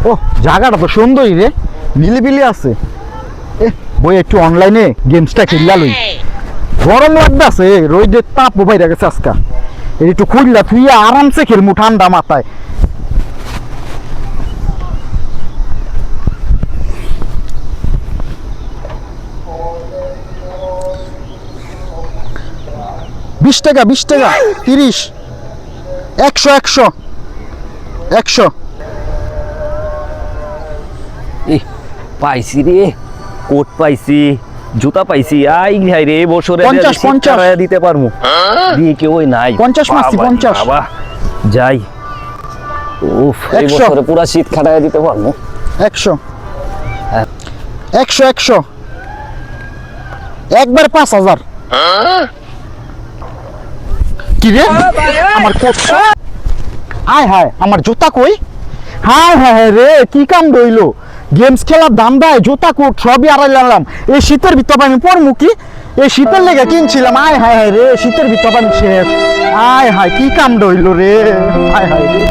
ও জায়গাটা তো সুন্দরই রে, নিলিবিলি আছে। বই একটু অনলাইনে গেমসটা খেললা লই, গরম লাগতেছে, রোদের তাপ বাইরে গেছে আজকা। একটু খুললা তুই আরামসে খেলমু ঠান্ডা মাথায়। বিশ টাকা 30 100 পাইছি রে, কোট পাইছি, জুতা পাইছি, আই ভাই রে বছরে 50 দিতে পারমু। দিয়ে কেউ নাই 50 মাসি 50 বাবা যাই। উফ, এই 100 বছরে পুরা শীত খাটায় দিতে পারমু। 100 একবার 5000। কি রে আমার কোট, আয় হায় আমার জুতা কই? হায় হায় রে, কি কাম রইলো, গেমস খেলার দাম দেয়, জুতা কোট সবই আড়াইলাম। এই শীতের ভিতর আমি পরমু কি? এই শীতের লেগে কিনছিলাম, আয় হায় রে শীতের ভিতর আমি শেষ। আয় হায় কি কাম রইলো রে, হায় হায় রে।